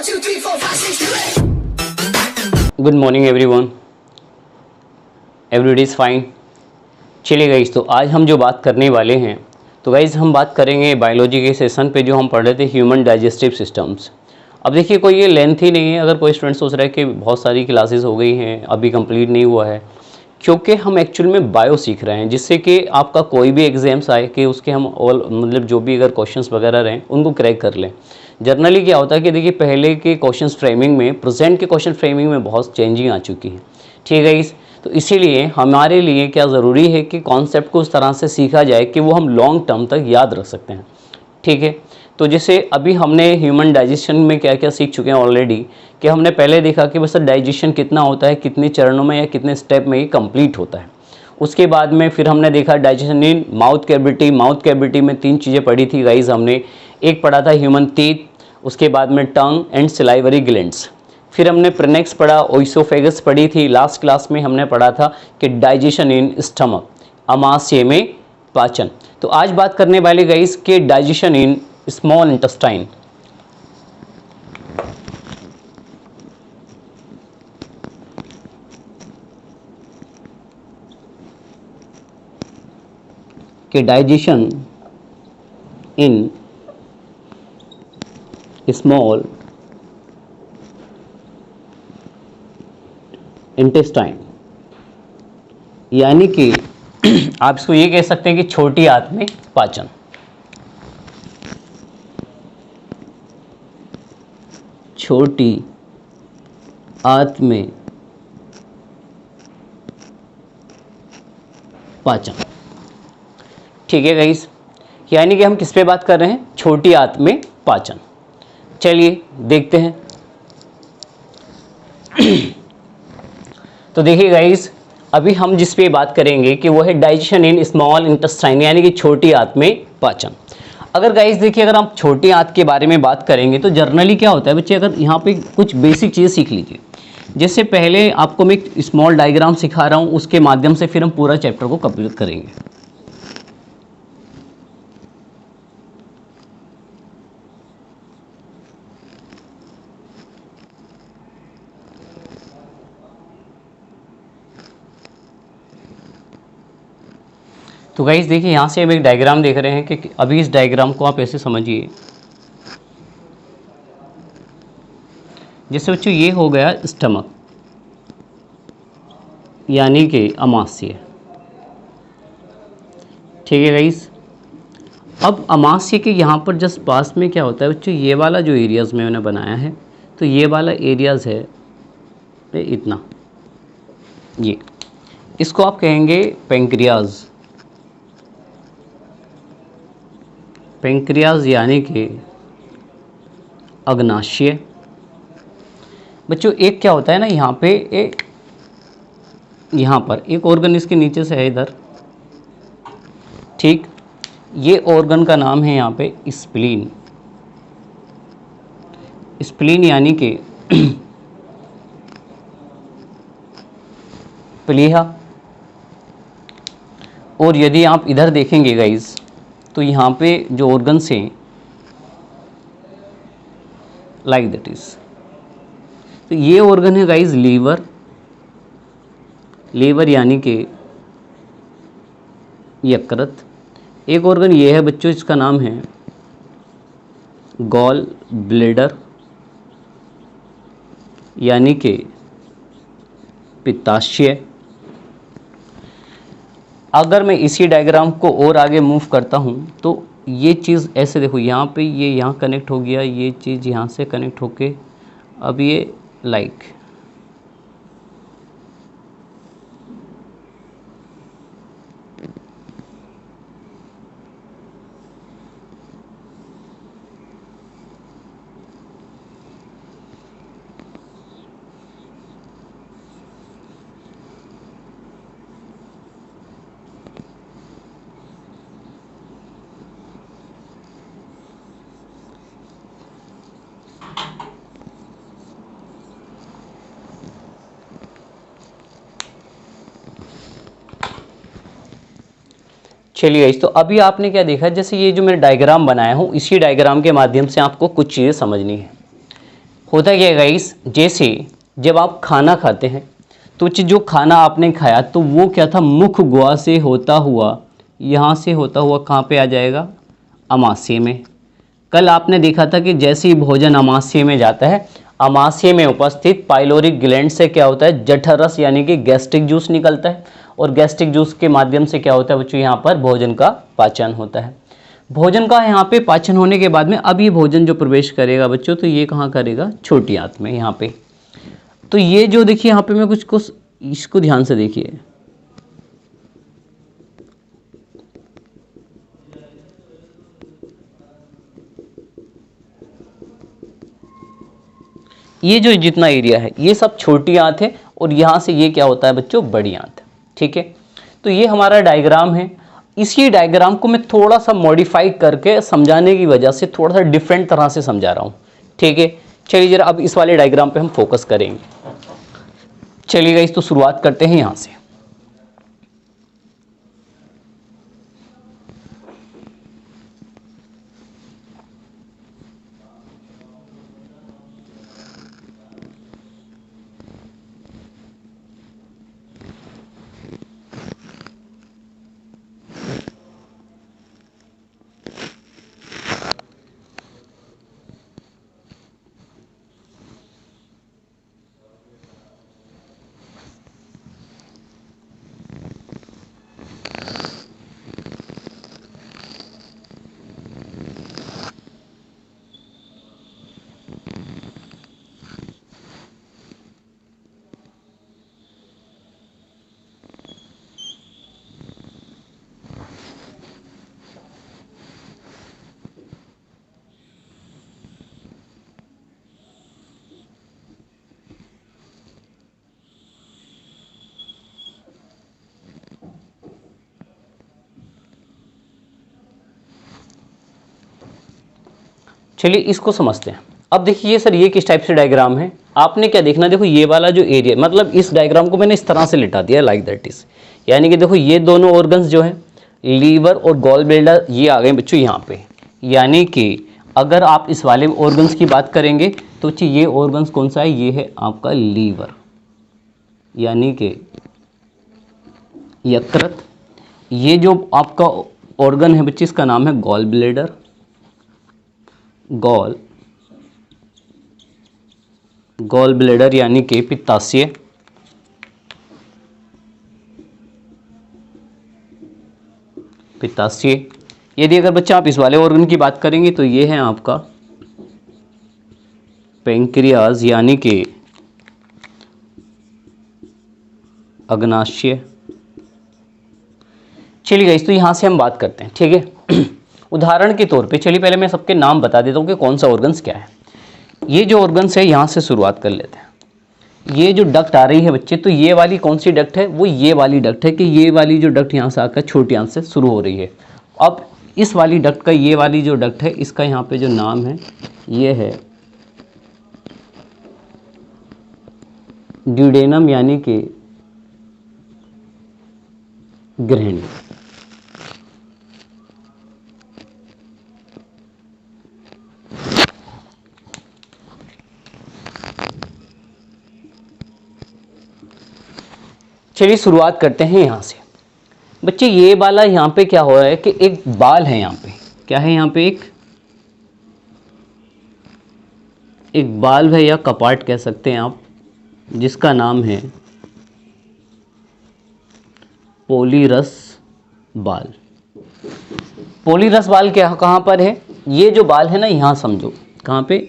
2, 3, 4, 5, 6, 7, 8. Good morning everyone, everybody is fine. चलिए guys, तो आज हम जो बात करने वाले हैं, तो गाइस हम बात करेंगे बायोलॉजी के सेशन पे जो हम पढ़ रहे थे ह्यूमन डाइजेस्टिव सिस्टम्स। अब देखिए, कोई ये लेंथ ही नहीं है। अगर कोई स्टूडेंट सोच रहा है कि बहुत सारी क्लासेस हो गई हैं, अभी कंप्लीट नहीं हुआ है, क्योंकि हम एक्चुअल में बायो सीख रहे हैं, जिससे कि आपका कोई भी एग्जाम्स आए कि उसके हम ऑल मतलब जो भी अगर क्वेश्चंस वगैरह रहें उनको क्रैक कर लें। जनरली क्या होता है कि देखिए, पहले के क्वेश्चन फ्रेमिंग में, प्रेजेंट के क्वेश्चन फ्रेमिंग में बहुत चेंजिंग आ चुकी है। ठीक है, तो इसीलिए हमारे लिए क्या ज़रूरी है कि कॉन्सेप्ट को उस तरह से सीखा जाए कि वो हम लॉन्ग टर्म तक याद रख सकते हैं। ठीक है, तो जैसे अभी हमने ह्यूमन डाइजेशन में क्या क्या सीख चुके हैं ऑलरेडी, कि हमने पहले देखा कि बस डाइजेशन कितना होता है, कितने चरणों में या कितने स्टेप में ये कंप्लीट होता है। उसके बाद में फिर हमने देखा digestion in mouth cavity. Mouth cavity में 3 चीज़ें पढ़ी थी गाइज हमने। एक पढ़ा था ह्यूमन टीथ, उसके बाद में टंग एंड सिलाइवरी ग्लैंड्स। फिर हमने प्रेनेक्स पढ़ा, ओइसोफेगस पढ़ी थी। लास्ट क्लास में हमने पढ़ा था कि डाइजेशन इन स्टमक, आमाशय में पाचन। तो आज बात करने वाले गाइस के डाइजेशन इन स्मॉल इंटेस्टाइन। के डाइजेशन इन स्मॉल इंटेस्टाइन, यानी कि आप इसको ये कह सकते हैं कि छोटी आंत में पाचन। छोटी आंत में पाचन। ठीक है गाइस, यानी कि हम किस पे बात कर रहे हैं? छोटी आंत में पाचन। चलिए देखते हैं। तो देखिए गाइस, अभी हम जिस पे बात करेंगे कि वो है डाइजेशन इन स्मॉल इंटेस्टाइन, यानी कि छोटी आंत में पाचन। अगर गाइस देखिए, अगर आप छोटी आंत के बारे में बात करेंगे तो जर्नली क्या होता है बच्चे, अगर यहाँ पे कुछ बेसिक चीज़ सीख लीजिए। जैसे पहले आपको मैं एक स्मॉल डायग्राम सिखा रहा हूँ, उसके माध्यम से फिर हम पूरा चैप्टर को कंप्लीट करेंगे। तो गाइस देखिए, यहाँ से हम एक डायग्राम देख रहे हैं कि अभी इस डायग्राम को आप ऐसे समझिए, जैसे बच्चों ये हो गया स्टमक, यानी कि अमाशय। ठीक है गाइस, अब अमाशय के यहाँ पर जस्ट पास में क्या होता है बच्चों, ये वाला जो एरियाज़ में मैंने बनाया है, तो ये वाला एरियाज़ है इतना, ये इसको आप कहेंगे पेंक्रियाज। पेंक्रियाज यानी कि अग्नाशय। बच्चों एक क्या होता है ना, यहाँ पे एक, यहाँ पर एक ऑर्गन इसके नीचे से है इधर। ठीक, ये ऑर्गन का नाम है यहाँ पे स्प्लीन। स्प्लीन यानी कि प्लीहा। और यदि आप इधर देखेंगे गाइज, तो यहाँ पे जो ऑर्गन्स हैं लाइक दैट इज, तो ये ऑर्गन है गाइज लीवर। लीवर यानी कि यकृत। एक ऑर्गन ये है बच्चों, इसका नाम है गॉल ब्लैडर, यानी कि पित्ताशय। अगर मैं इसी डायग्राम को और आगे मूव करता हूँ तो ये चीज़ ऐसे देखो, यहाँ पे ये यहाँ कनेक्ट हो गया, ये चीज़ यहाँ से कनेक्ट होके अब ये लाइक चलिए गाइस, तो अभी आपने क्या देखा, जैसे ये जो मैं डायग्राम बनाया हूँ, इसी डायग्राम के माध्यम से आपको कुछ चीज़ें समझनी है। होता क्या है गाइस, जैसे जब आप खाना खाते हैं तो जो खाना आपने खाया तो वो क्या था, मुख गुहा से होता हुआ, यहाँ से होता हुआ कहाँ पे आ जाएगा, अमाशय में। कल आपने देखा था कि जैसे ही भोजन अमाशय में जाता है, अमाशय में उपस्थित पाइलोरिक ग्लैंड से क्या होता है, जठररस यानी कि गैस्ट्रिक जूस निकलता है, और गैस्ट्रिक जूस के माध्यम से क्या होता है बच्चों, यहाँ पर भोजन का पाचन होता है। भोजन का यहाँ पे पाचन होने के बाद में अब ये भोजन जो प्रवेश करेगा बच्चों, तो ये कहाँ करेगा, छोटी आंत में यहाँ पे। तो ये जो देखिए यहाँ पे मैं कुछ इसको ध्यान से देखिए, ये जो जितना एरिया है ये सब छोटी आंत है, और यहाँ से ये क्या होता है बच्चों, बड़ी आंत। ठीक है, तो ये हमारा डायग्राम है। इसी डायग्राम को मैं थोड़ा सा मॉडिफाई करके समझाने की वजह से थोड़ा सा डिफरेंट तरह से समझा रहा हूँ। ठीक है, चलिए जरा अब इस वाले डायग्राम पे हम फोकस करेंगे। चलिए गाइस, तो शुरुआत करते हैं यहाँ से। चलिए इसको समझते हैं। अब देखिए सर, ये किस टाइप से डायग्राम है, आपने क्या देखना, देखो ये वाला जो एरिया, मतलब इस डायग्राम को मैंने इस तरह से लिटा दिया लाइक दैट इज, यानी कि देखो ये दोनों ऑर्गन्स जो हैं, लीवर और गॉल ब्लैडर, ये आ गए बच्चों यहाँ पे। यानी कि अगर आप इस वाले ऑर्गन्स की बात करेंगे तो ये ऑर्गन्स कौन सा है, ये है आपका लीवर, यानी कि यकृत। ये जो आपका ऑर्गन है बच्चे, इसका नाम है गॉल ब्लैडर, गॉल ब्लैडर यानी कि पित्ताशय। यदि अगर बच्चा आप इस वाले ऑर्गन की बात करेंगे तो ये है आपका पैंक्रियाज यानी कि अग्नाशय। चलिए गाइस, तो यहाँ से हम बात करते हैं। ठीक है, उदाहरण के तौर पे चलिए पहले मैं सबके नाम बता देता हूँ कि कौन सा ऑर्गन्स क्या है। ये जो ऑर्गन्स है यहाँ से शुरुआत कर लेते हैं। ये जो डक्ट आ रही है बच्चे, तो ये वाली कौन सी डक्ट है, वो ये वाली डक्ट है, कि ये वाली जो डक्ट यहाँ से आकर छोटी आंत से शुरू हो रही है। अब इस वाली डक्ट का, ये वाली जो डक्ट है, इसका यहाँ पे जो नाम है ये है ड्यूडेनम यानी कि ग्रहणी। चलिए शुरुआत करते हैं यहाँ से। बच्चे ये वाला यहाँ पे क्या हो रहा है कि एक बाल है, यहाँ पे क्या है, यहाँ पे एक बाल्व है या कपाट कह सकते हैं आप, जिसका नाम है पोलीरस बाल। पोलीरस बाल क्या कहाँ पर है, ये जो बाल है ना, यहाँ समझो कहाँ पे,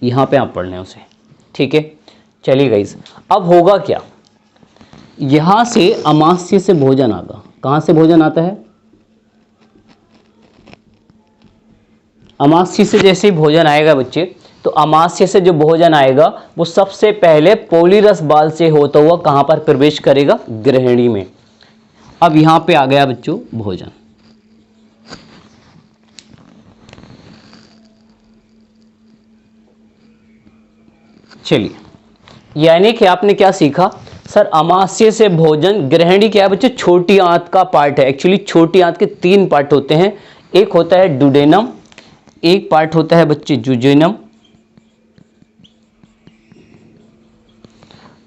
यहाँ पे आप पढ़ लें उसे। ठीक है, चलिए गाइस, अब होगा क्या, यहाँ से अमाशय से भोजन आता, कहाँ से भोजन आता है, अमाशय से जैसे ही भोजन आएगा बच्चे, तो अमाशय से जो भोजन आएगा वो सबसे पहले पोलीरस बाल से होता हुआ कहाँ पर प्रवेश करेगा, ग्रहणी में। अब यहाँ पे आ गया बच्चों भोजन। चलिए, यानी कि आपने क्या सीखा सर, अमाशय से भोजन, ग्रहणी क्या है बच्चे, छोटी आंत का पार्ट है। एक्चुअली छोटी आंत के 3 पार्ट होते हैं, एक होता है डुडेनम, एक पार्ट होता है बच्चे जुजेनम,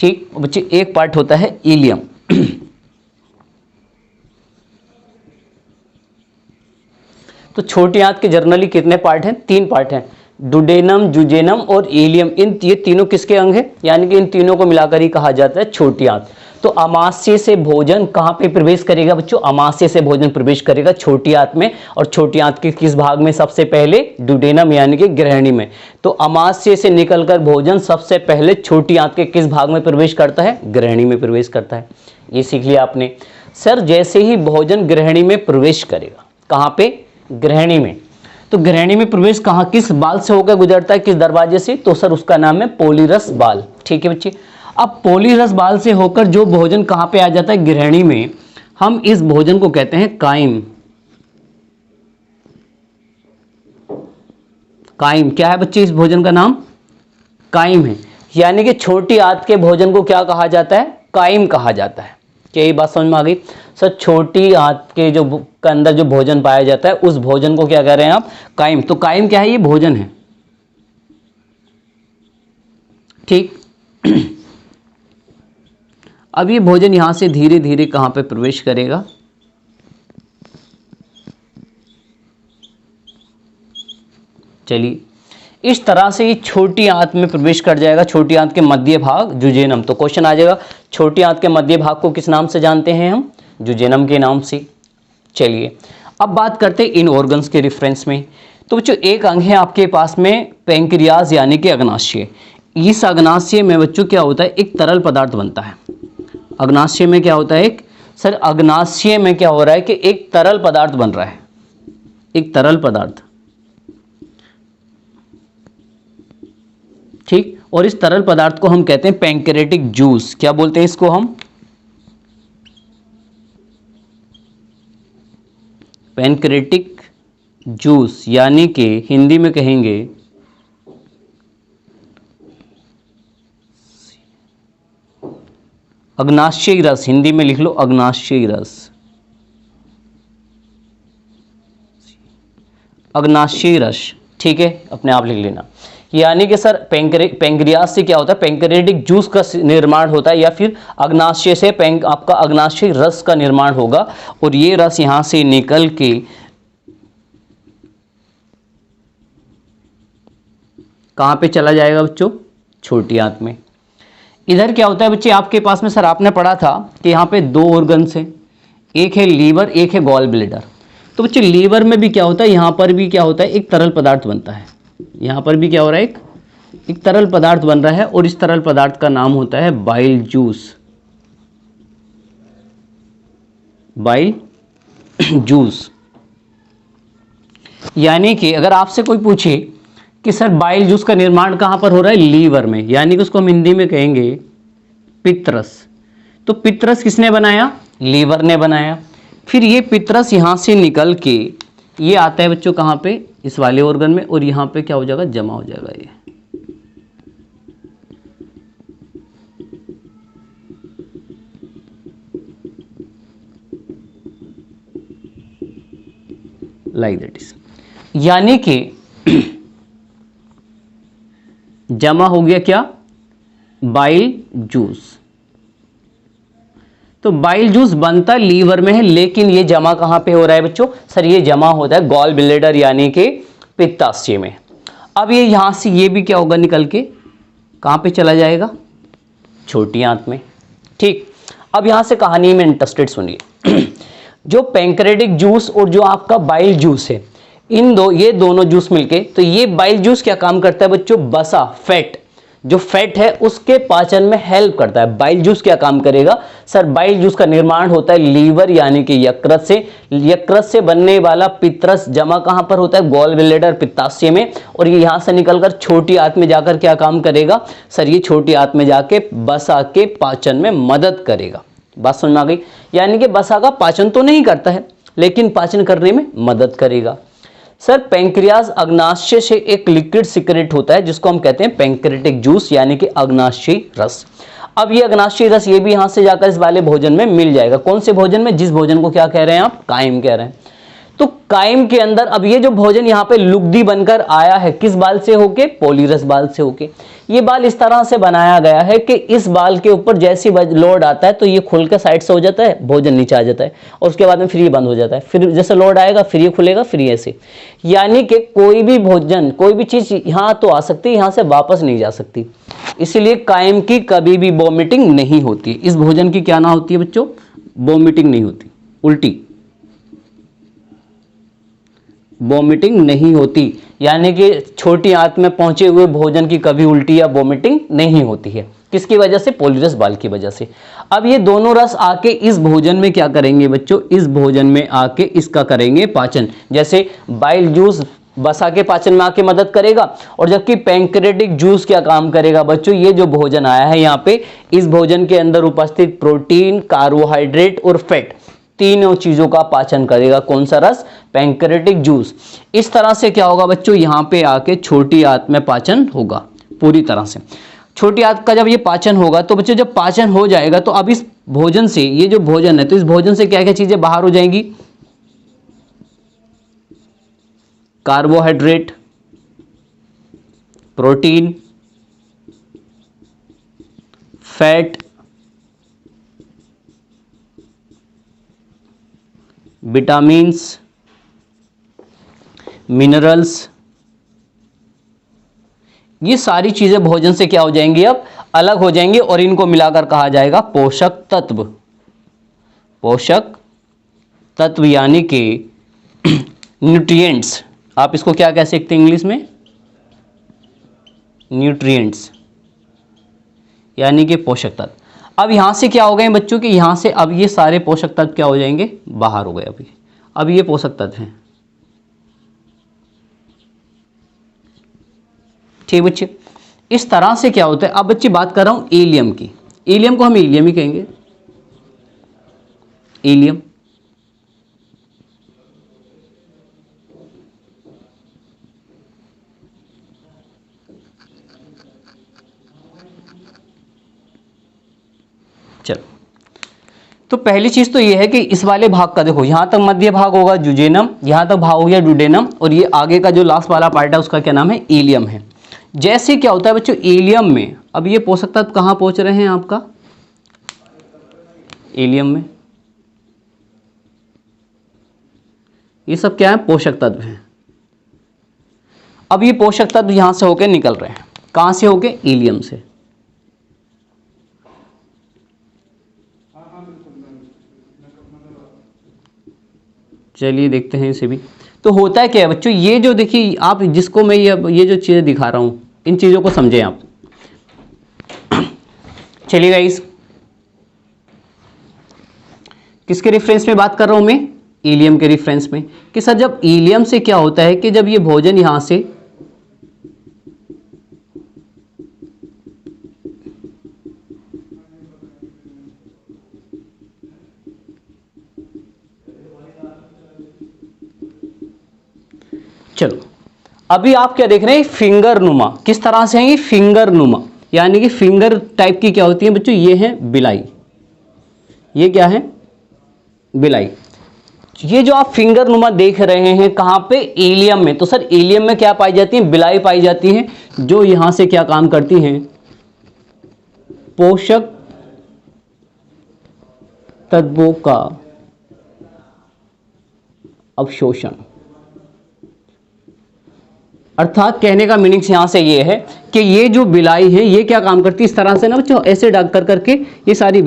ठीक बच्चे, एक पार्ट होता है इलियम। तो छोटी आंत के जर्नली कितने पार्ट हैं? 3 पार्ट हैं, डुडेनम, जुजेनम और इलियम। ये तीनों किसके अंग हैं? यानी कि इन तीनों को मिलाकर ही कहा जाता है छोटी आंत। तो अमाशय से भोजन कहाँ पे प्रवेश करेगा बच्चों? अमाशय से भोजन प्रवेश करेगा छोटी आंत में। और छोटी आंत के किस भाग में सबसे पहले? डुडेनम यानी कि ग्रहणी में। तो अमाशय से निकलकर भोजन सबसे पहले छोटी आंत के किस भाग में प्रवेश करता है? ग्रहणी में प्रवेश करता है। ये सीख लिया आपने। सर जैसे ही भोजन ग्रहणी में प्रवेश करेगा, कहाँ पे? ग्रहणी में। तो ग्रहणी में प्रवेश कहाँ, किस बाल से होकर गुजरता है, किस दरवाजे से? तो सर उसका नाम है पोलीरस बाल। ठीक है बच्चे। अब पोलीरस बाल से होकर जो भोजन कहाँ पे आ जाता है? ग्रहणी में। हम इस भोजन को कहते हैं काइम। काइम क्या है बच्चे? इस भोजन का नाम काइम है। यानी कि छोटी आंत के भोजन को क्या कहा जाता है? काइम कहा जाता है। क्या ये बात समझ में आ गई? सर छोटी आंत के जो के अंदर जो भोजन पाया जाता है उस भोजन को क्या कह रहे हैं आप? काइम। तो काइम क्या है? ये भोजन है। ठीक। अब ये भोजन यहां से धीरे धीरे कहां पे प्रवेश करेगा? चलिए, इस तरह से ये छोटी आंत में प्रवेश कर जाएगा, छोटी आंत के मध्य भाग जुजेनम। तो क्वेश्चन आ जाएगा, छोटी आंत के मध्य भाग को किस नाम से जानते हैं हम? जुजेनम के नाम से। चलिए अब बात करते हैं इन ऑर्गन्स के रेफरेंस में। तो बच्चों एक अंग है आपके पास में पैंक्रियाज यानी कि अग्नाशय। इस अग्नाशय में बच्चों क्या होता है? एक तरल पदार्थ बनता है। अग्नाशय में क्या होता है? सर अग्नाशय में क्या हो रहा है कि एक तरल पदार्थ बन रहा है, एक तरल पदार्थ। ठीक। और इस तरल पदार्थ को हम कहते हैं पैंक्रेटिक जूस। क्या बोलते हैं इसको हम? पैंक्रेटिक जूस, यानी कि हिंदी में कहेंगे अग्नाशयी रस। हिंदी में लिख लो अग्नाशयी रस, अग्नाशयी रस। ठीक है, अपने आप लिख लेना। यानी कि सर पैंक्रियाज से क्या होता है? पैंक्रेटिक जूस का निर्माण होता है, या फिर अग्नाशय से आपका अग्नाशयी रस का निर्माण होगा। और ये रस यहां से निकल के कहां पे चला जाएगा बच्चों? छोटी आंत में। इधर क्या होता है बच्चे आपके पास में? सर आपने पढ़ा था कि यहाँ पे 2 ऑर्गन्स हैं, एक है लीवर, एक है गॉल ब्लैडर। तो बच्चे लीवर में भी क्या होता है? यहाँ पर भी क्या होता है? एक तरल पदार्थ बनता है। यहाँ पर भी क्या हो रहा है? एक तरल पदार्थ बन रहा है, और इस तरल पदार्थ का नाम होता है बाइल जूस। Bile juice. यानी कि अगर आपसे कोई पूछे कि सर बाइल जूस का निर्माण कहां पर हो रहा है? लीवर में। यानी कि उसको हम हिंदी में कहेंगे पित्तरस। तो पित्तरस किसने बनाया? लीवर ने बनाया। फिर ये पित्तरस यहां से निकल के ये आता है बच्चों कहां पे? इस वाले ऑर्गन में। और यहां पे क्या हो जाएगा? जमा हो जाएगा ये। Like that is. यानी कि जमा हो गया क्या? Bile juice. तो बाइल जूस बनता लीवर में है, लेकिन ये जमा कहां पे हो रहा है बच्चों? सर ये जमा होता है गॉल ब्लैडर यानी कि पित्ताशय में। अब ये यहां से ये भी क्या होगा? निकल के कहां पे चला जाएगा? छोटी आंत में। ठीक। अब यहां से कहानी में इंटरेस्टेड सुनिए। जो पैंक्रेटिक जूस और जो आपका बाइल जूस है, ये दोनों जूस मिलके, तो ये बाइल जूस क्या काम करता है बच्चों? बसा, फैट, जो फैट है उसके पाचन में हेल्प करता है। बाइल जूस क्या काम करेगा? सर बाइल जूस का निर्माण होता है लीवर यानी कि यकृत से। यकृत से बनने वाला पित्तरस जमा कहां पर होता है? गॉल ब्लैडर, पित्ताशय में। और ये यहां से निकलकर छोटी आंत में जाकर क्या काम करेगा? सर ये छोटी आंत में जाके बसा के पाचन में मदद करेगा। बात समझ में आ गई? यानी कि बसा का पाचन तो नहीं करता है, लेकिन पाचन करने में मदद करेगा। सर पैंक्रियाज अग्नाशय से एक लिक्विड सिक्रेट होता है जिसको हम कहते हैं पैंक्रेटिक जूस यानी कि अग्नाशयी रस। अब ये अग्नाशयी रस ये भी यहां से जाकर इस वाले भोजन में मिल जाएगा। कौन से भोजन में? जिस भोजन को क्या कह रहे हैं आप? काइम कह रहे हैं। तो कायम के अंदर अब ये जो भोजन यहाँ पे लुगदी बनकर आया है, किस बाल से होके? पॉलीरस बाल से होके। ये बाल इस तरह से बनाया गया है कि इस बाल के ऊपर जैसी लोड आता है तो ये खुल के साइड से हो जाता है, भोजन नीचे आ जाता है और उसके बाद में फिर ये बंद हो जाता है, फिर जैसे लोड आएगा फिर ये खुलेगा, फिर ऐसे। यानी कि कोई भी भोजन, कोई भी चीज यहाँ तो आ सकती है, यहाँ से वापस नहीं जा सकती। इसीलिए कायम की कभी भी वॉमिटिंग नहीं होती। इस भोजन की क्या ना होती है बच्चों? वॉमिटिंग नहीं होती, उल्टी वॉमिटिंग नहीं होती। यानी कि छोटी आंत में पहुंचे हुए भोजन की कभी उल्टी या वॉमिटिंग नहीं होती है। किसकी वजह से? पॉलीरस बाल की वजह से। अब ये दोनों रस आके इस भोजन में क्या करेंगे बच्चों? इस भोजन में आके इसका करेंगे पाचन। जैसे बाइल जूस वसा के पाचन में आके मदद करेगा, और जबकि पैंक्रेटिक जूस क्या काम करेगा बच्चों? ये जो भोजन आया है यहाँ पे, इस भोजन के अंदर उपस्थित प्रोटीन, कार्बोहाइड्रेट और फैट, तीनों चीजों का पाचन करेगा। कौन सा रस? Pancreatic juice. इस तरह से क्या होगा बच्चों? यहाँ पे आके छोटी आंत में पाचन होगा पूरी तरह से। छोटी आंत का जब ये पाचन होगा तो बच्चों जब पाचन हो जाएगा तो अब इस भोजन से, ये जो भोजन है तो इस भोजन से क्या क्या चीजें बाहर हो जाएंगी? Carbohydrate, protein, fat, vitamins, minerals, ये सारी चीजें भोजन से क्या हो जाएंगी? अब अलग हो जाएंगी और इनको मिलाकर कहा जाएगा पोषक तत्व। पोषक तत्व यानी कि न्यूट्रिएंट्स। आप इसको क्या कह सकते हैं इंग्लिश में? न्यूट्रिएंट्स यानी कि पोषक तत्व। अब यहां से क्या हो गए बच्चों कि यहां से अब ये सारे पोषक तत्व क्या हो जाएंगे? बाहर हो गए। अब ये पोषक तत्व हैं। ठीक बच्चे, इस तरह से क्या होता है? अब बच्चे बात कर रहा हूं इलियम की। इलियम को हम इलियम ही कहेंगे, इलियम। चलो, तो पहली चीज तो ये है कि इस वाले भाग का देखो, यहां तक मध्य भाग होगा जुजेनम, यहां तक भाग हो गया डुडेनम, और ये आगे का जो लास्ट वाला पार्ट है उसका क्या नाम है? इलियम है। जैसे क्या होता है बच्चों इलियम में, अब ये पोषक तत्व कहां पहुंच रहे हैं आपका? इलियम में। ये सब क्या है? पोषक तत्व हैं। अब ये पोषक तत्व यहां से होके निकल रहे हैं। कहां से होके? इलियम से। चलिए देखते हैं इसे भी। तो होता है क्या है बच्चों? ये जो देखिए आप, जिसको मैं ये जो चीजें दिखा रहा हूं, इन चीजों को समझें आप। चलिए गाइस, किसके रेफरेंस में बात कर रहा हूं मैं? इलियम के रेफरेंस में। कि सर जब इलियम से क्या होता है कि जब ये भोजन यहां से चलो, अभी आप क्या देख रहे हैं? फिंगर नुमा। किस तरह से है ये? फिंगर नुमा, यानी कि फिंगर टाइप की क्या होती है बच्चों? ये है बिलाई। ये क्या है? बिलाई। ये जो आप फिंगर नुमा देख रहे हैं कहां पे? इलियम में। तो सर इलियम में क्या पाई जाती है? बिलाई पाई जाती है, जो यहां से क्या काम करती हैं? पोषक तत्वों का अवशोषण। अर्थात कहने का मीनिंग यहां से ये है कि ये जो बिलाई है ये क्या काम करती है? इस तरह से ना बच्चों ऐसे डाक कर करके ये सारी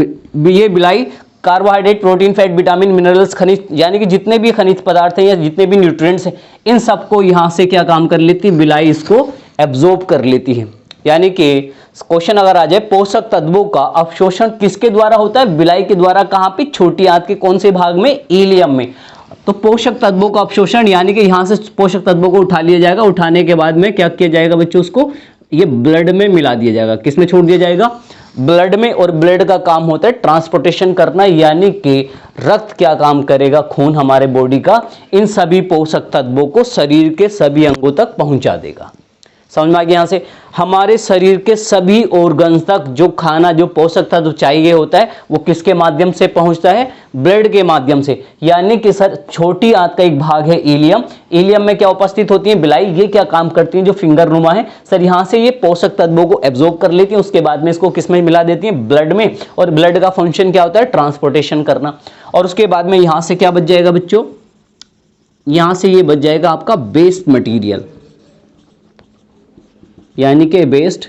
ये बिलाई carbohydrate, protein, fat, vitamin, minerals, खनिज, यानी कि जितने भी खनिज पदार्थ हैं या जितने भी न्यूट्रिएंट्स हैं, इन सबको यहां से क्या काम कर लेती है? बिलाई इसको एब्जॉर्ब कर लेती है। यानी कि क्वेश्चन अगर आ जाए, पोषक तत्वों का अवशोषण किसके द्वारा होता है? बिलाई के द्वारा। कहां पे? छोटी आंत के कौन से भाग में? इलियम में। तो पोषक तत्वों का अवशोषण यानी कि यहां से पोषक तत्वों को उठा लिया जाएगा। उठाने के बाद में क्या किया जाएगा बच्चों? उसको ये ब्लड में मिला दिया जाएगा। किसमें छोड़ दिया जाएगा? ब्लड में। और ब्लड का काम होता है ट्रांसपोर्टेशन करना, यानी कि रक्त क्या काम करेगा? खून हमारे बॉडी का इन सभी पोषक तत्वों को शरीर के सभी अंगों तक पहुंचा देगा। समझ में आ गया? यहां से हमारे शरीर के सभी ऑर्गन्स तक जो खाना, जो पोषक तत्व चाहिए होता है, वो किसके माध्यम से पहुंचता है? ब्लड के माध्यम से। यानी कि सर छोटी आंत का एक भाग है इलियम, इलियम में क्या उपस्थित होती है, बिलाई। ये क्या काम करती है, जो फिंगर नुमा है सर, यहाँ से ये पोषक तत्वों को एब्जॉर्ब कर लेती है, उसके बाद में इसको किस में मिला देती है, ब्लड में। और ब्लड का फंक्शन क्या होता है, ट्रांसपोर्टेशन करना। और उसके बाद में यहाँ से क्या बच जाएगा बच्चों, यहाँ से ये बच जाएगा आपका वेस्ट मटीरियल, यानी कि वेस्ट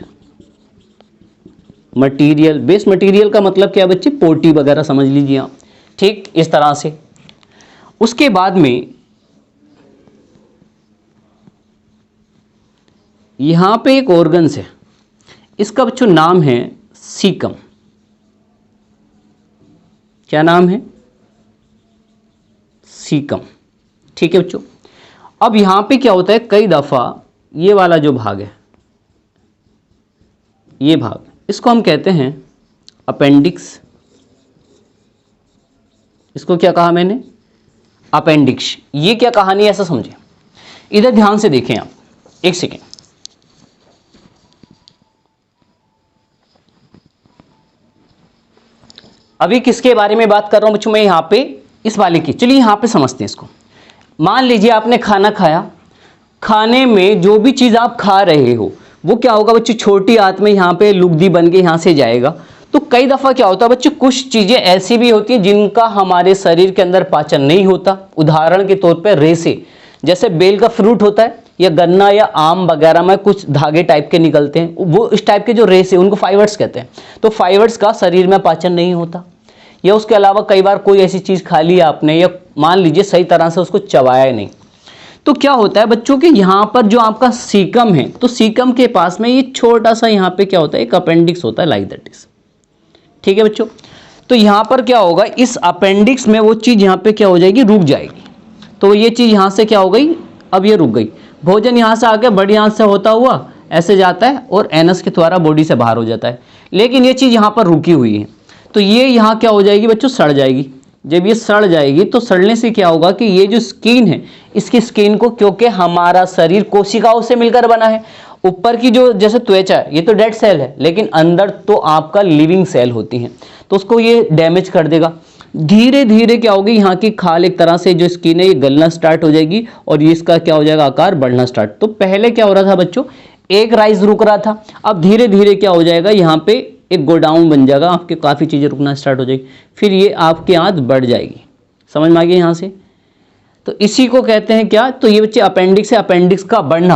मटेरियल। वेस्ट मटेरियल का मतलब क्या है बच्चे, पोटी वगैरह समझ लीजिए आप, ठीक इस तरह से। उसके बाद में यहां पे एक ऑर्गन्स है, इसका बच्चों नाम है सीकम। क्या नाम है, सीकम, ठीक है बच्चों। अब यहां पे क्या होता है, कई दफा ये वाला जो भाग है, ये भाग, इसको हम कहते हैं अपेंडिक्स। इसको क्या कहा मैंने, अपेंडिक्स। ये क्या कहानी है ऐसा समझे, इधर ध्यान से देखें आप, एक सेकेंड। अभी किसके बारे में बात कर रहा हूं बच्चों मैं, यहां पे इस वाले की। चलिए यहां पे समझते हैं इसको। मान लीजिए आपने खाना खाया, खाने में जो भी चीज आप खा रहे हो वो क्या होगा बच्चों, छोटी आंत में यहाँ पे लुगदी बन के यहाँ से जाएगा। तो कई दफा क्या होता है बच्चों, कुछ चीजें ऐसी भी होती हैं जिनका हमारे शरीर के अंदर पाचन नहीं होता। उदाहरण के तौर पर रेसे, जैसे बेल का फ्रूट होता है, या गन्ना या आम वगैरह में कुछ धागे टाइप के निकलते हैं, वो इस टाइप के जो रेसे उनको फाइबर्स कहते हैं। तो फाइबर्स का शरीर में पाचन नहीं होता। या उसके अलावा कई बार कोई ऐसी चीज खा ली आपने, या मान लीजिए सही तरह से उसको चबाया नहीं, तो क्या होता है बच्चों के यहाँ पर जो आपका सीकम है, तो सीकम के पास में ये छोटा सा यहाँ पे क्या होता है, एक अपेंडिक्स होता है, लाइक दैट इज, ठीक है बच्चों। तो यहाँ पर क्या होगा, इस अपेंडिक्स में वो चीज यहाँ पे क्या हो जाएगी, रुक जाएगी। तो ये चीज यहाँ से क्या हो गई, अब ये रुक गई। भोजन यहाँ से आके बड़ी आंत से होता हुआ ऐसे जाता है और एनस के द्वारा बॉडी से बाहर हो जाता है, लेकिन ये चीज यहाँ पर रुकी हुई है। तो ये यहाँ क्या हो जाएगी बच्चों, सड़ जाएगी। जब ये सड़ जाएगी तो सड़ने से क्या होगा कि ये जो स्किन है, इसकी स्किन को, क्योंकि हमारा शरीर कोशिकाओं से मिलकर बना है, ऊपर की जो जैसे त्वचा है ये तो डेड सेल है, लेकिन अंदर तो आपका लिविंग सेल होती हैं, तो उसको ये डैमेज कर देगा। धीरे धीरे क्या होगी, यहाँ की खाल एक तरह से जो स्किन है ये गलना स्टार्ट हो जाएगी और ये इसका क्या हो जाएगा, आकार बढ़ना स्टार्ट। तो पहले क्या हो रहा था बच्चों, एक राइज रुक रहा था, अब धीरे धीरे क्या हो जाएगा, यहाँ पे एक गोडाउन बन जाएगा, आपके काफ़ी चीज़ें रुकना स्टार्ट हो जाएगी, फिर ये आपकी आंत बढ़ जाएगी। समझ में आ गया यहाँ से। तो इसी को कहते हैं क्या, तो ये बच्चे अपेंडिक्स है, अपेंडिक्स का बढ़ना,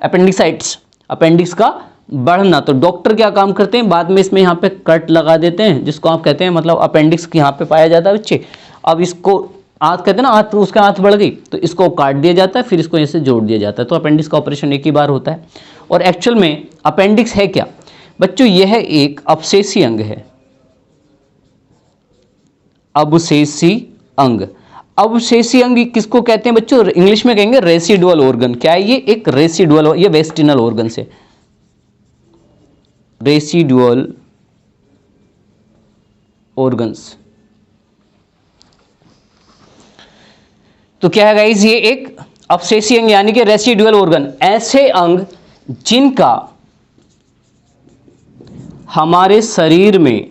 अपेंडिसाइट्स, अपेंडिक्स का बढ़ना। तो डॉक्टर क्या काम करते हैं, बाद में इसमें यहाँ पे कट लगा देते हैं, जिसको आप कहते हैं मतलब अपेंडिक्स यहाँ पे पाया जाता है बच्चे। अब इसको आंत कहते हैं ना, आंत, उसका आंत बढ़ गई तो इसको काट दिया जाता है, फिर इसको ऐसे जोड़ दिया जाता है। तो अपेंडिक्स का ऑपरेशन एक ही बार होता है। और एक्चुअल में अपेंडिक्स है क्या बच्चों, यह एक अवशेषी अंग है, अवशेषी अंग। अवशेषी अंग किसको कहते हैं बच्चों, इंग्लिश में कहेंगे रेसिडुअल ऑर्गन। क्या है ये, एक रेसिडुअल, ये वेस्टिनल ऑर्गन से, रेसिडुअल ऑर्गन्स। तो क्या है गाइस, ये एक अवशेषी अंग यानी कि रेसिडुअल ऑर्गन, ऐसे अंग जिनका हमारे शरीर में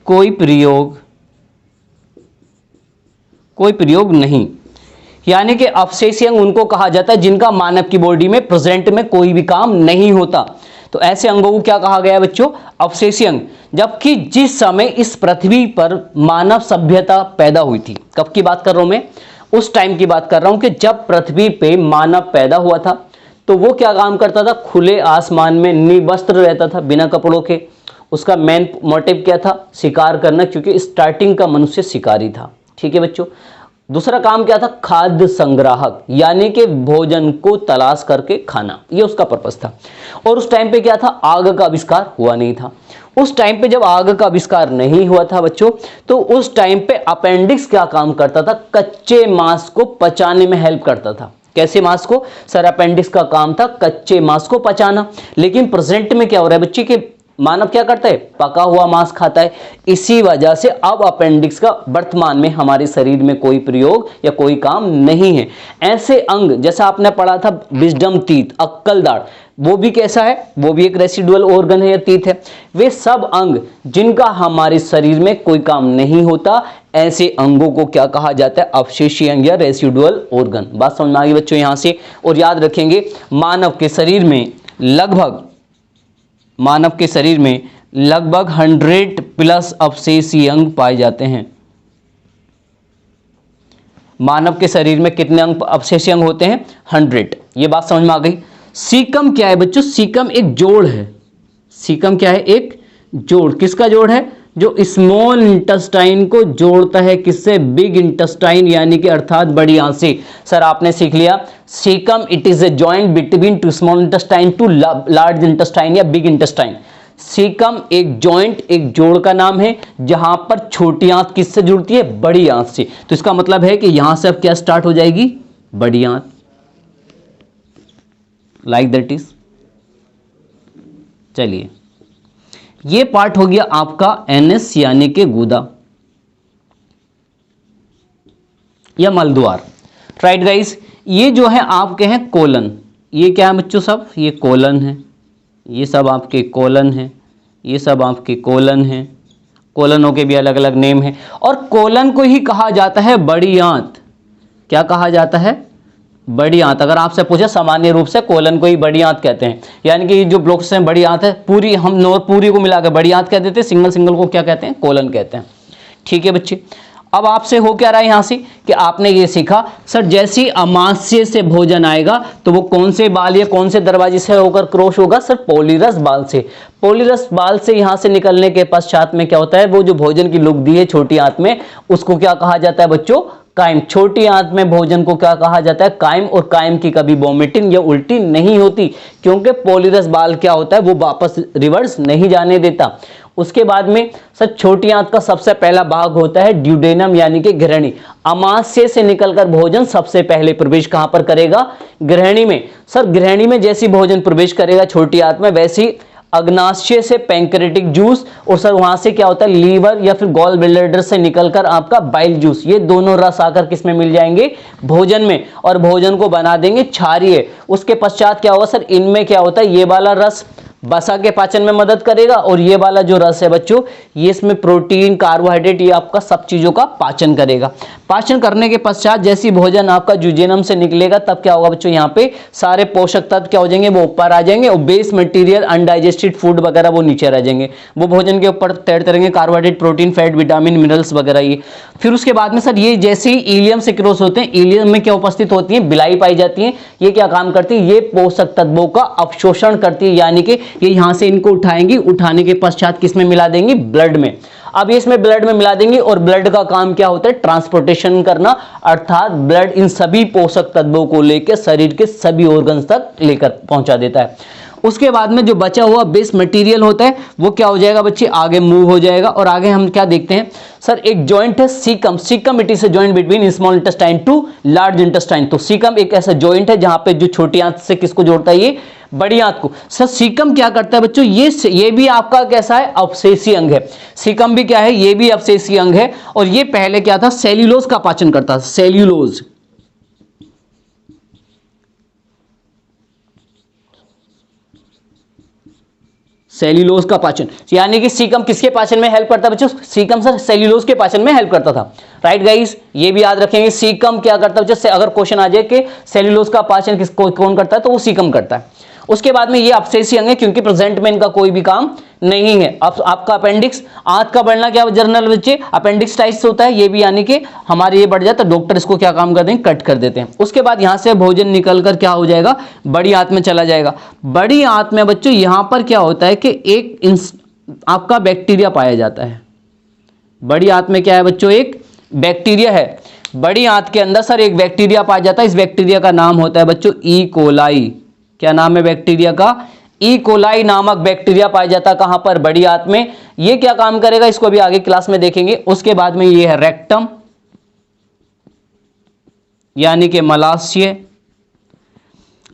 कोई प्रयोग नहीं, यानी कि अवशेषी अंग उनको कहा जाता है जिनका मानव की बॉडी में प्रेजेंट में कोई भी काम नहीं होता। तो ऐसे अंगों को क्या कहा गया है बच्चों, अवशेषी अंग। जबकि जिस समय इस पृथ्वी पर मानव सभ्यता पैदा हुई थी, कब की बात कर रहा हूं मैं, उस टाइम की बात कर रहा हूं कि जब पृथ्वी पे मानव पैदा हुआ था, तो वो क्या काम करता था, खुले आसमान में निवस्त्र रहता था, बिना कपड़ों के। उसका मेन मोटिव क्या था, शिकार करना, क्योंकि स्टार्टिंग का मनुष्य शिकारी था। ठीक है बच्चों। दूसरा काम क्या था, खाद्य संग्राहक, यानी कि भोजन को तलाश करके खाना, ये उसका पर्पस था। और उस टाइम पे क्या था, आग का आविष्कार हुआ नहीं था। उस टाइम पे जब आग का आविष्कार नहीं हुआ था बच्चों, तो उस टाइम पे अपेंडिक्स क्या काम करता था, कच्चे मांस को पचाने में हेल्प करता था। कैसे मांस को, सर अपेंडिक्स का काम था कच्चे मांस को पचाना। लेकिन प्रेजेंट में क्या हो रहा है बच्चे, के मानव क्या करता है, पका हुआ मांस खाता है। इसी वजह से अब अपेंडिक्स का वर्तमान में हमारे शरीर में कोई प्रयोग या कोई काम नहीं है। ऐसे अंग जैसा आपने पढ़ा था विजडम टीथ, अक्कल दाढ़, वो भी कैसा है, वो भी एक रेसिडुअल ऑर्गन है या तीत है। वे सब अंग जिनका हमारे शरीर में कोई काम नहीं होता, ऐसे अंगों को क्या कहा जाता है, अवशेषी अंग या रेसिडुअल ऑर्गन। बात समझ में आ गई बच्चों यहां से। और याद रखेंगे मानव के शरीर में लगभग 100 प्लस अवशेषी अंग पाए जाते हैं। मानव के शरीर में कितने अंग अवशेषी अंग होते हैं, 100। ये बात समझ में आ गई। सीकम क्या है बच्चों, सीकम एक जोड़ है। सीकम क्या है, एक जोड़। किसका जोड़ है, जो स्मॉल इंटेस्टाइन को जोड़ता है किससे, बिग इंटेस्टाइन, यानी कि अर्थात बड़ी आंत से। सर आपने सीख लिया caecum it is a joint between two small intestine to large intestine या बिग इंटेस्टाइन। सीकम एक जॉइंट, एक जोड़ का नाम है जहां पर छोटी आंत किससे जुड़ती है, बड़ी आंत से। तो इसका मतलब है कि यहां से अब क्या स्टार्ट हो जाएगी, बड़ी आंत, लाइक दैट इज। चलिए ये पार्ट हो गया आपका एनएस यानी कि गुदा या मलद्वार, राइट गाइस। ये जो है आपके हैं कोलन। ये क्या है बच्चों, सब ये कोलन है, ये सब आपके कोलन है, ये सब आपके कोलन है। कोलनों के भी अलग अलग नेम है। और कोलन को ही कहा जाता है बड़ी आंत। क्या कहा जाता है, बड़ी आंत। अगर आपसे पूछे सामान्य रूप से कोलन को ही बड़ी आंत कहते हैं, यानी कि जो ब्लॉक्स हैं बड़ी आंत है, पूरी हम नोर पूरी को मिलाकर बड़ी आंत कह देते हैं, सिंगल सिंगल को क्या कहते हैं, कोलन कहते हैं। ठीक है बच्चे। अब आपसे हो क्या रहा है यहां से कि आपने ये सीखा सर जैसी अमाशय से भोजन आएगा तो वो कौन से बाल या कौन से दरवाजे से होकर क्रॉस होगा, सर पॉलीरस बाल से। पॉलीरस बाल से यहां से निकलने के पश्चात में क्या होता है, वो जो भोजन की लुगदी है छोटी आंत में, उसको क्या कहा जाता है बच्चों, काइम। छोटी आंत में भोजन को क्या कहा जाता है, काइम। और काइम की कभी वोमिटिंग या उल्टी नहीं होती, क्योंकि पॉलीरस बाल क्या होता है, वो वापस रिवर्स नहीं जाने देता। उसके बाद में सर छोटी आंत का सबसे पहला भाग होता है ड्यूडेनम यानी कि ग्रहणी। अमाशय से निकलकर भोजन सबसे पहले प्रवेश कहां पर करेगा, ग्रहणी में। सर ग्रहणी में जैसी भोजन प्रवेश करेगा छोटी आंत में, वैसी अग्नाशय से पैंक्रेटिक जूस, और सर वहां से क्या होता है लीवर या फिर गॉल ब्लैडर से निकलकर आपका बाइल जूस। ये दोनों रस आकर किस में मिल जाएंगे, भोजन में, और भोजन को बना देंगे क्षारीय। उसके पश्चात क्या होगा सर, इनमें क्या होता है, ये वाला रस वसा के पाचन में मदद करेगा, और ये वाला जो रस है बच्चों, ये इसमें प्रोटीन कार्बोहाइड्रेट ये आपका सब चीजों का पाचन करेगा। पाचन करने के पश्चात जैसी भोजन आपका जुजेनम से निकलेगा, तब क्या होगा बच्चों, यहाँ पे सारे पोषक तत्व क्या हो जाएंगे, वो ऊपर आ जाएंगे, और बेस मटेरियल अनडाइजेस्टेड फूड वगैरह वो नीचे रह जाएंगे। वो भोजन के ऊपर तैरते रहेंगे, carbohydrate, protein, fat, vitamin, minerals वगैरह ये। फिर उसके बाद में सर ये जैसे ही इलियम से क्रॉस होते हैं, इलियम में क्या उपस्थित होती है, बिलाई पाई जाती है। ये क्या काम करती है, ये पोषक तत्वों का अवशोषण करती है, यानी कि ये यहां से इनको उठाएंगी, उठाने के पश्चात किस में मिला देंगी, ब्लड में। अब इसमें ब्लड में मिला देंगे, और ब्लड का काम क्या होता है, ट्रांसपोर्टेशन करना, अर्थात ब्लड इन सभी पोषक तत्वों को लेकर शरीर के सभी ऑर्गन्स तक लेकर पहुंचा देता है। उसके बाद में जो बचा हुआ बेस मटेरियल होता है वो क्या हो जाएगा बच्चे, आगे मूव हो जाएगा। और आगे हम क्या देखते हैं सर, एक जॉइंट है caecum. Caecum it is a joint between small intestine to large intestine. तो सीकम एक ऐसा जॉइंट है जहां पे जो छोटी आंत से किसको जोड़ता है, ये बड़ी आंत को। सर सीकम क्या करता है बच्चों, ये भी आपका कैसा है, अवशेषी अंग है। सीकम भी क्या है, ये भी अवशेषी अंग है। और ये पहले क्या था, सेल्यूलोज का पाचन करता था, सेल्यूलोज। सेल्यूलोज का पाचन, यानी कि सीकम किसके पाचन में हेल्प करता है बच्चों, सीकम सर सेल्यूलोज के पाचन में हेल्प करता था, राइट गाइस। ये भी याद रखेंगे, सीकम क्या करता है बच्चों, अगर क्वेश्चन आ जाए कि सेल्यूलोज का पाचन किसको कौन करता है, तो वो सीकम करता है। उसके बाद में ये अवशेषी अंग है, क्योंकि प्रेजेंट में इनका कोई भी काम नहीं है। अब आपका अपेंडिक्स, आंत का बढ़ना क्या जर्नल बच्चे, अपेंडिक्साइटिस होता है, ये भी यानी कि हमारे ये बढ़ जाता है, डॉक्टर इसको क्या काम करते हैं, कट कर देते हैं। उसके बाद यहां से भोजन निकलकर क्या हो जाएगा, बड़ी आंत में चला जाएगा। बड़ी आंत में बच्चों यहां पर क्या होता है कि एक आपका बैक्टीरिया पाया जाता है। बड़ी आंत में क्या है बच्चों, एक बैक्टीरिया है। बड़ी आंत के अंदर सर एक बैक्टीरिया पाया जाता है, इस बैक्टीरिया का नाम होता है बच्चों ई कोलाई। क्या नाम है बैक्टीरिया का, ई कोलाई नामक बैक्टीरिया पाया जाता है कहां पर, बड़ी आंत में। ये क्या काम करेगा, इसको भी आगे क्लास में देखेंगे। उसके बाद में ये है रेक्टम यानी कि मलाशय।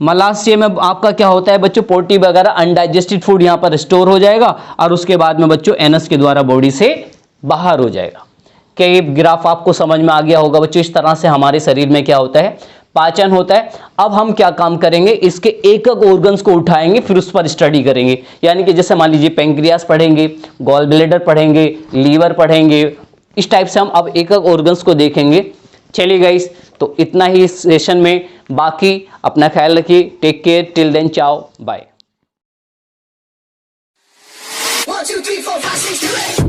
मलाशय में आपका क्या होता है बच्चों, पोटी वगैरह अनडाइजेस्टेड फूड यहां पर स्टोर हो जाएगा, और उसके बाद में बच्चों एनस के द्वारा बॉडी से बाहर हो जाएगा। क्या ये ग्राफ आपको समझ में आ गया होगा बच्चों, इस तरह से हमारे शरीर में क्या होता है, पाचन होता है। अब हम क्या काम करेंगे, इसके एक एक ऑर्गन्स को उठाएंगे, फिर उस पर स्टडी करेंगे। यानी कि जैसे मान लीजिए पेंक्रियास पढ़ेंगे, गॉल ब्लैडर पढ़ेंगे, लीवर पढ़ेंगे, इस टाइप से हम अब एक एक ऑर्गन्स को देखेंगे। चलिए गाइस, तो इतना ही इस सेशन में, बाकी अपना ख्याल रखिए। टेक केयर, टिल देन, चाओ, बाय। 1, 2, 3, 4, 5, 6, 7, 8.